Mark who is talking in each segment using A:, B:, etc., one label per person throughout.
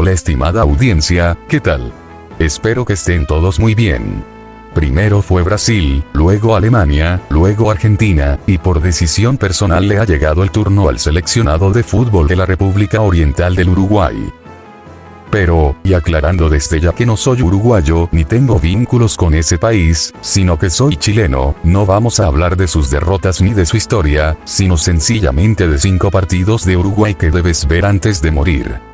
A: Hola estimada audiencia, ¿qué tal? Espero que estén todos muy bien. Primero fue Brasil, luego Alemania, luego Argentina, y por decisión personal le ha llegado el turno al seleccionado de fútbol de la República Oriental del Uruguay. Pero, y aclarando desde ya que no soy uruguayo ni tengo vínculos con ese país, sino que soy chileno, no vamos a hablar de sus derrotas ni de su historia, sino sencillamente de 5 partidos de Uruguay que debes ver antes de morir.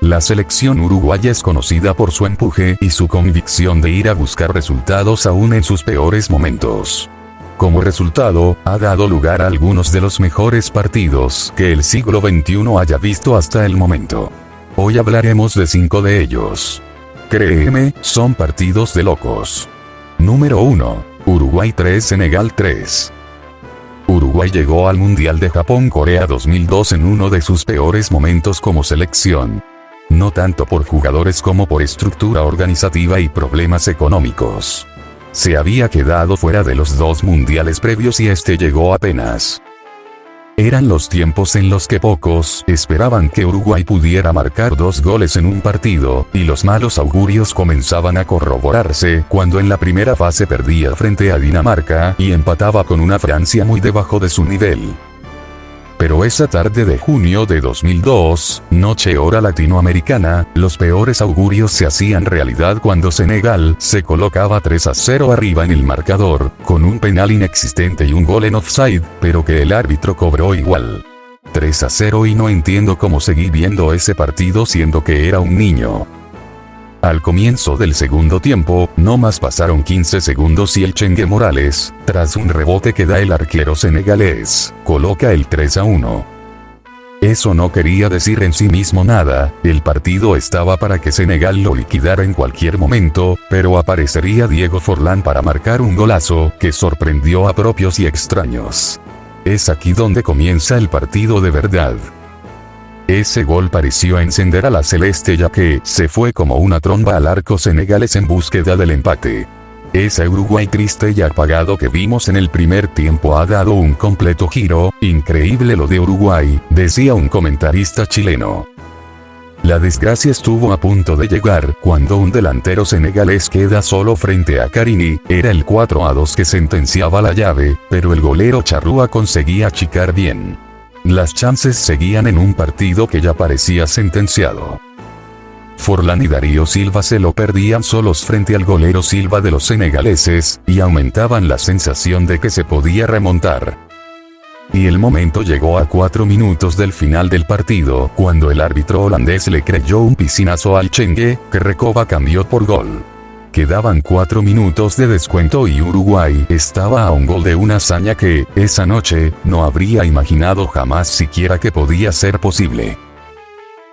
A: La selección uruguaya es conocida por su empuje y su convicción de ir a buscar resultados aún en sus peores momentos. Como resultado, ha dado lugar a algunos de los mejores partidos que el siglo XXI haya visto hasta el momento. Hoy hablaremos de 5 de ellos. Créeme, son partidos de locos. Número 1. Uruguay 3, Senegal 3. Uruguay llegó al Mundial de Japón-Corea 2002 en uno de sus peores momentos como selección. No tanto por jugadores como por estructura organizativa y problemas económicos. Se había quedado fuera de los 2 mundiales previos y este llegó apenas. Eran los tiempos en los que pocos esperaban que Uruguay pudiera marcar 2 goles en un partido, y los malos augurios comenzaban a corroborarse cuando en la primera fase perdía frente a Dinamarca y empataba con una Francia muy debajo de su nivel. Pero esa tarde de junio de 2002, noche hora latinoamericana, los peores augurios se hacían realidad cuando Senegal se colocaba 3-0 arriba en el marcador, con un penal inexistente y un gol en offside, pero que el árbitro cobró igual. 3-0 y no entiendo cómo seguí viendo ese partido siendo que era un niño. Al comienzo del segundo tiempo, no más pasaron 15 segundos y el Chengue Morales, tras un rebote que da el arquero senegalés, coloca el 3-1. Eso no quería decir en sí mismo nada, el partido estaba para que Senegal lo liquidara en cualquier momento, pero aparecería Diego Forlán para marcar un golazo que sorprendió a propios y extraños. Es aquí donde comienza el partido de verdad. Ese gol pareció encender a la celeste ya que se fue como una tromba al arco senegalés en búsqueda del empate. Ese Uruguay triste y apagado que vimos en el primer tiempo ha dado un completo giro. Increíble lo de Uruguay, decía un comentarista chileno. La desgracia estuvo a punto de llegar cuando un delantero senegalés queda solo frente a Carini, era el 4-2 que sentenciaba la llave, pero el golero charrúa conseguía achicar bien. Las chances seguían en un partido que ya parecía sentenciado. Forlán y Darío Silva se lo perdían solos frente al golero Silva de los senegaleses, y aumentaban la sensación de que se podía remontar. Y el momento llegó a 4 minutos del final del partido, cuando el árbitro holandés le creyó un piscinazo al Chengue, que Recoba cambió por gol. Quedaban 4 minutos de descuento y Uruguay estaba a un gol de una hazaña que, esa noche, no habría imaginado jamás siquiera que podía ser posible.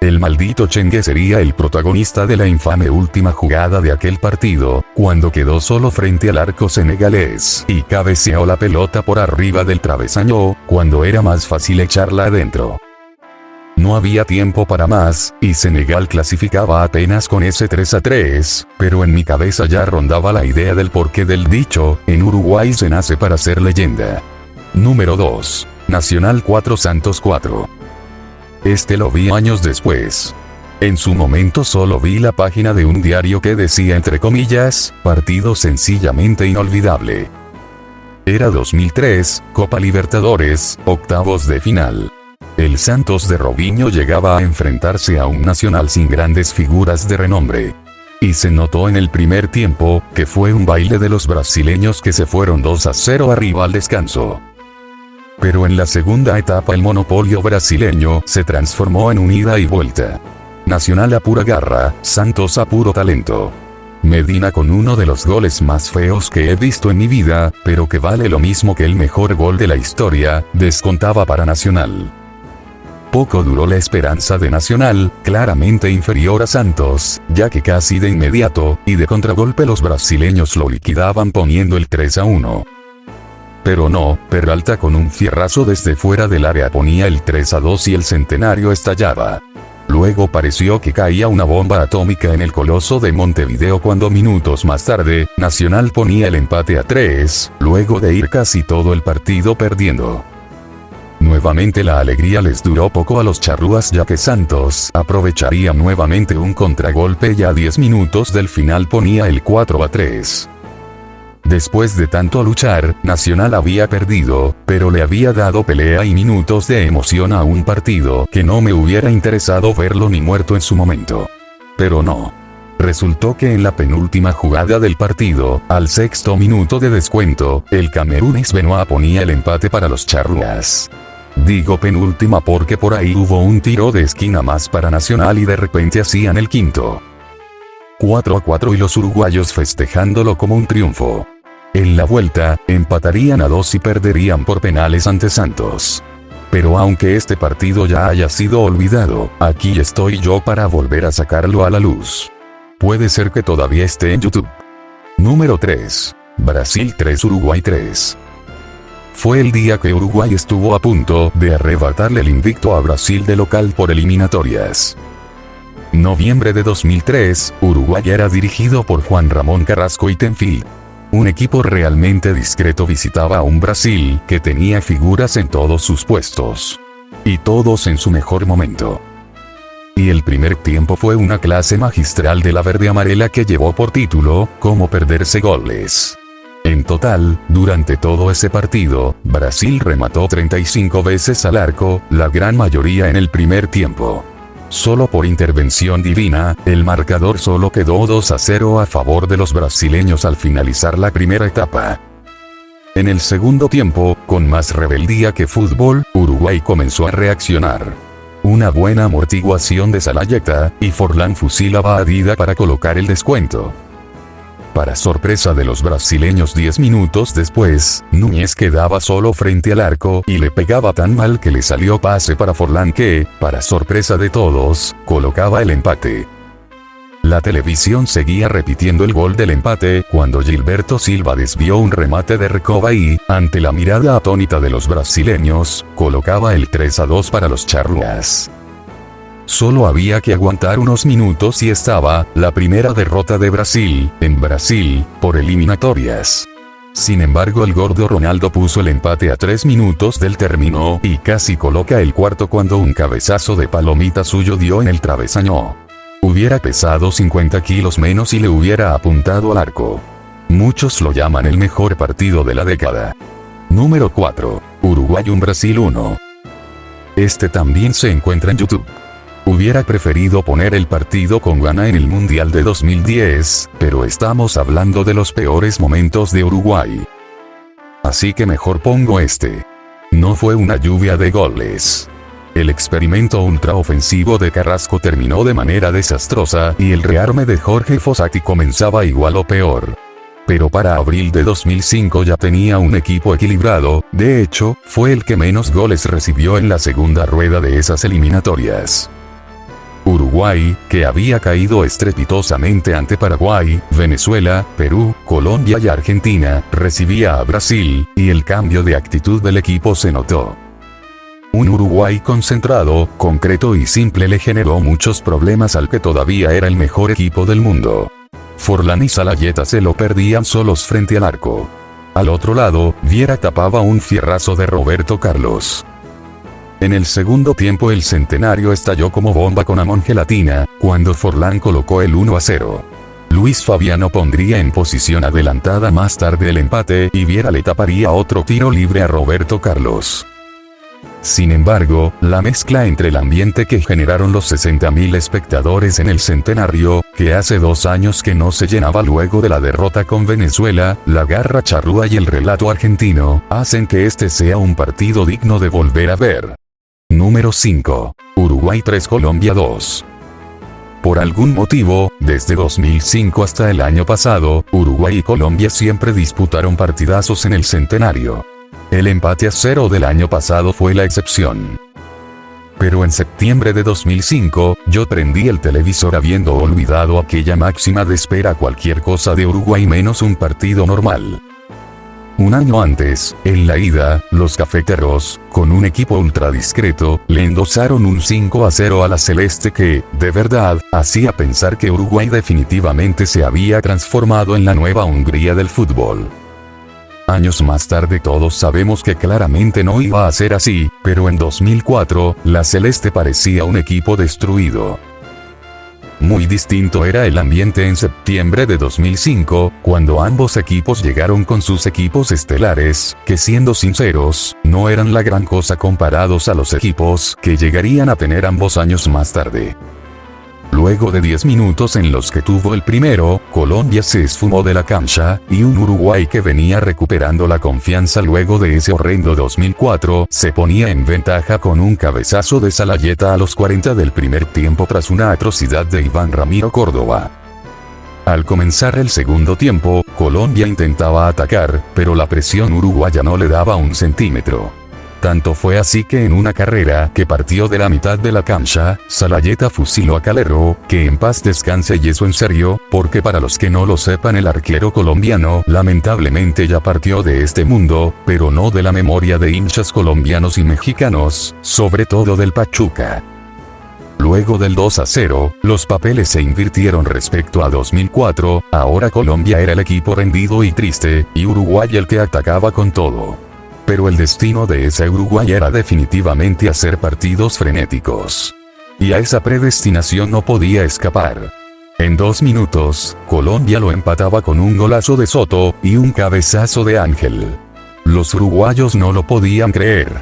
A: El maldito Chengue sería el protagonista de la infame última jugada de aquel partido, cuando quedó solo frente al arco senegalés y cabeceó la pelota por arriba del travesaño, cuando era más fácil echarla adentro. No había tiempo para más, y Senegal clasificaba apenas con ese 3-3, pero en mi cabeza ya rondaba la idea del porqué del dicho, en Uruguay se nace para ser leyenda. Número 2. Nacional 4 Santos 4. Este lo vi años después. En su momento solo vi la página de un diario que decía entre comillas, partido sencillamente inolvidable. Era 2003, Copa Libertadores, octavos de final. El Santos de Robinho llegaba a enfrentarse a un Nacional sin grandes figuras de renombre. Y se notó en el primer tiempo, que fue un baile de los brasileños que se fueron 2-0 arriba al descanso. Pero en la segunda etapa el monopolio brasileño se transformó en un ida y vuelta. Nacional a pura garra, Santos a puro talento. Medina con uno de los goles más feos que he visto en mi vida, pero que vale lo mismo que el mejor gol de la historia, descontaba para Nacional. Poco duró la esperanza de Nacional, claramente inferior a Santos, ya que casi de inmediato, y de contragolpe los brasileños lo liquidaban poniendo el 3-1. Pero no, Peralta con un fierrazo desde fuera del área ponía el 3-2 y el centenario estallaba. Luego pareció que caía una bomba atómica en el Coloso de Montevideo cuando minutos más tarde, Nacional ponía el empate a 3, luego de ir casi todo el partido perdiendo. Nuevamente la alegría les duró poco a los charrúas, ya que Santos aprovecharía nuevamente un contragolpe y a 10 minutos del final ponía el 4-3. Después de tanto luchar, Nacional había perdido, pero le había dado pelea y minutos de emoción a un partido que no me hubiera interesado verlo ni muerto en su momento. Pero no. Resultó que en la penúltima jugada del partido, al 6º minuto de descuento, el camerunés Benoit ponía el empate para los charrúas. Digo penúltima porque por ahí hubo un tiro de esquina más para Nacional y de repente hacían el quinto. 4-4 y los uruguayos festejándolo como un triunfo. En la vuelta, empatarían a 2 y perderían por penales ante Santos. Pero aunque este partido ya haya sido olvidado, aquí estoy yo para volver a sacarlo a la luz. Puede ser que todavía esté en YouTube. Número 3. Brasil 3 Uruguay 3. Fue el día que Uruguay estuvo a punto de arrebatarle el invicto a Brasil de local por eliminatorias. Noviembre de 2003, Uruguay era dirigido por Juan Ramón Carrasco y Tenfield. Un equipo realmente discreto visitaba a un Brasil que tenía figuras en todos sus puestos. Y todos en su mejor momento. Y el primer tiempo fue una clase magistral de la verde amarela que llevó por título, cómo perderse goles. En total, durante todo ese partido, Brasil remató 35 veces al arco, la gran mayoría en el primer tiempo. Solo por intervención divina, el marcador solo quedó 2-0 a favor de los brasileños al finalizar la primera etapa. En el segundo tiempo, con más rebeldía que fútbol, Uruguay comenzó a reaccionar. Una buena amortiguación de Salayeta, y Forlán fusilaba a Dida para colocar el descuento. Para sorpresa de los brasileños 10 minutos después, Núñez quedaba solo frente al arco y le pegaba tan mal que le salió pase para Forlán que, para sorpresa de todos, colocaba el empate. La televisión seguía repitiendo el gol del empate cuando Gilberto Silva desvió un remate de Recoba y, ante la mirada atónita de los brasileños, colocaba el 3-2 para los charrúas. Solo había que aguantar unos minutos y estaba la primera derrota de Brasil, en Brasil, por eliminatorias. Sin embargo, el gordo Ronaldo puso el empate a 3 minutos del término y casi coloca el cuarto cuando un cabezazo de palomita suyo dio en el travesaño. Hubiera pesado 50 kilos menos y le hubiera apuntado al arco. Muchos lo llaman el mejor partido de la década. Número 4. Uruguay 1 Brasil 1. Este también se encuentra en YouTube. Hubiera preferido poner el partido con Ghana en el Mundial de 2010, pero estamos hablando de los peores momentos de Uruguay. Así que mejor pongo este. No fue una lluvia de goles. El experimento ultraofensivo de Carrasco terminó de manera desastrosa y el rearme de Jorge Fossati comenzaba igual o peor. Pero para abril de 2005 ya tenía un equipo equilibrado, de hecho, fue el que menos goles recibió en la segunda rueda de esas eliminatorias. Uruguay, que había caído estrepitosamente ante Paraguay, Venezuela, Perú, Colombia y Argentina, recibía a Brasil, y el cambio de actitud del equipo se notó. Un Uruguay concentrado, concreto y simple le generó muchos problemas al que todavía era el mejor equipo del mundo. Forlán y Salayeta se lo perdían solos frente al arco. Al otro lado, Viera tapaba un fierrazo de Roberto Carlos. En el segundo tiempo el centenario estalló como bomba con Amon Gelatina, cuando Forlán colocó el 1-0. Luis Fabiano pondría en posición adelantada más tarde el empate y Viera le taparía otro tiro libre a Roberto Carlos. Sin embargo, la mezcla entre el ambiente que generaron los 60.000 espectadores en el centenario, que hace 2 años que no se llenaba luego de la derrota con Venezuela, la garra charrúa y el relato argentino, hacen que este sea un partido digno de volver a ver. Número 5. Uruguay 3 Colombia 2. Por algún motivo, desde 2005 hasta el año pasado, Uruguay y Colombia siempre disputaron partidazos en el centenario. El empate a 0 del año pasado fue la excepción. Pero en septiembre de 2005, yo prendí el televisor habiendo olvidado aquella máxima de espera cualquier cosa de Uruguay menos un partido normal. Un año antes, en la ida, los cafeteros, con un equipo ultra discreto, le endosaron un 5-0 a la celeste que, de verdad, hacía pensar que Uruguay definitivamente se había transformado en la nueva Hungría del fútbol. Años más tarde todos sabemos que claramente no iba a ser así, pero en 2004, la Celeste parecía un equipo destruido. Muy distinto era el ambiente en septiembre de 2005, cuando ambos equipos llegaron con sus equipos estelares, que siendo sinceros, no eran la gran cosa comparados a los equipos que llegarían a tener ambos años más tarde. Luego de 10 minutos en los que tuvo el primero, Colombia se esfumó de la cancha, y un Uruguay que venía recuperando la confianza luego de ese horrendo 2004, se ponía en ventaja con un cabezazo de Salayeta a los 40 del primer tiempo tras una atrocidad de Iván Ramiro Córdoba. Al comenzar el segundo tiempo, Colombia intentaba atacar, pero la presión uruguaya no le daba un centímetro. Tanto fue así que en una carrera que partió de la mitad de la cancha, Salayeta fusiló a Calero, que en paz descanse, y eso en serio, porque para los que no lo sepan, el arquero colombiano lamentablemente ya partió de este mundo, pero no de la memoria de hinchas colombianos y mexicanos, sobre todo del Pachuca. Luego del 2-0, los papeles se invirtieron respecto a 2004, ahora Colombia era el equipo rendido y triste, y Uruguay el que atacaba con todo. Pero el destino de ese Uruguay era definitivamente hacer partidos frenéticos. Y a esa predestinación no podía escapar. En 2 minutos, Colombia lo empataba con un golazo de Soto y un cabezazo de Ángel. Los uruguayos no lo podían creer.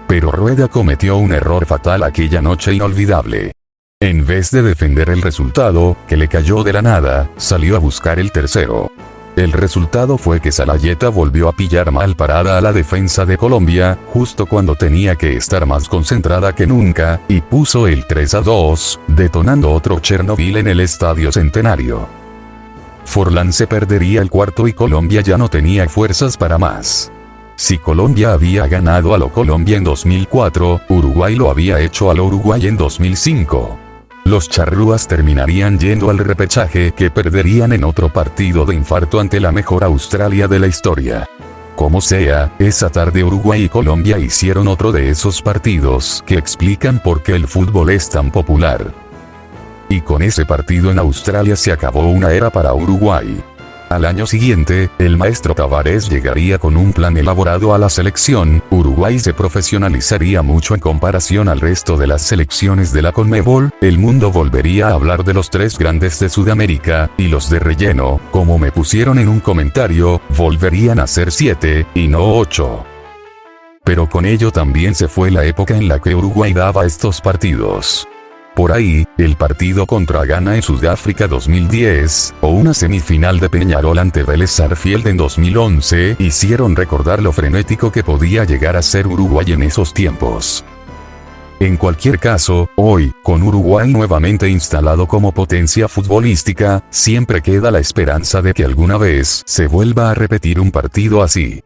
A: Pero Rueda cometió un error fatal aquella noche inolvidable. En vez de defender el resultado, que le cayó de la nada, salió a buscar el tercero. El resultado fue que Salayeta volvió a pillar mal parada a la defensa de Colombia, justo cuando tenía que estar más concentrada que nunca, y puso el 3-2, detonando otro Chernobyl en el Estadio Centenario. Forlán se perdería el cuarto y Colombia ya no tenía fuerzas para más. Si Colombia había ganado a lo Colombia en 2004, Uruguay lo había hecho a lo Uruguay en 2005. Los charrúas terminarían yendo al repechaje, que perderían en otro partido de infarto ante la mejor Australia de la historia. Como sea, esa tarde Uruguay y Colombia hicieron otro de esos partidos que explican por qué el fútbol es tan popular. Y con ese partido en Australia se acabó una era para Uruguay. Al año siguiente, el maestro Tavares llegaría con un plan elaborado a la selección. Uruguay se profesionalizaría mucho en comparación al resto de las selecciones de la Conmebol, el mundo volvería a hablar de los 3 grandes de Sudamérica, y los de relleno, como me pusieron en un comentario, volverían a ser 7, y no 8. Pero con ello también se fue la época en la que Uruguay daba estos partidos. Por ahí, el partido contra Ghana en Sudáfrica 2010, o una semifinal de Peñarol ante Vélez Sarsfield en 2011, hicieron recordar lo frenético que podía llegar a ser Uruguay en esos tiempos. En cualquier caso, hoy, con Uruguay nuevamente instalado como potencia futbolística, siempre queda la esperanza de que alguna vez se vuelva a repetir un partido así.